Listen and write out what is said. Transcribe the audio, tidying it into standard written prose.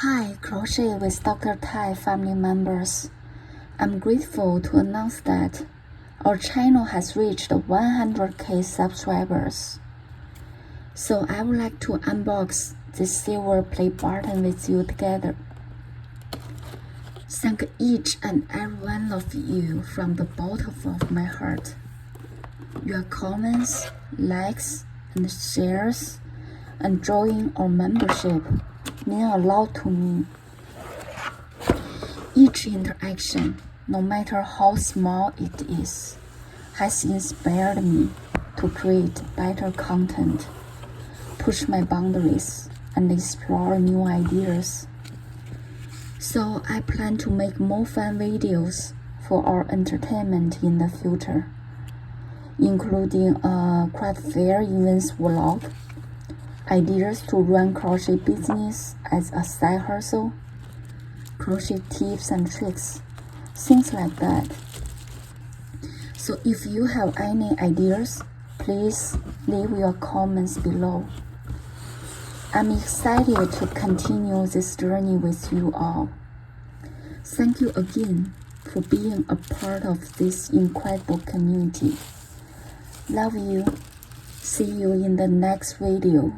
Hi, Crochet with Dr. Tai family members. I'm grateful to announce that our channel has reached 100k subscribers. So I would like to unbox this silver play button with you together. Thank each and every one of you from the bottom of my heart. Your comments, likes, and shares, and joining our membership mean a lot to me. Each interaction, no matter how small it is, has inspired me to create better content, push my boundaries, and explore new ideas. So I plan to make more fun videos for our entertainment in the future, including a craft fair events vlog, ideas to run crochet business as a side hustle, crochet tips and tricks, things like that. So if you have any ideas, please leave your comments below. I'm excited to continue this journey with you all. Thank you again for being a part of this incredible community. Love you. See you in the next video.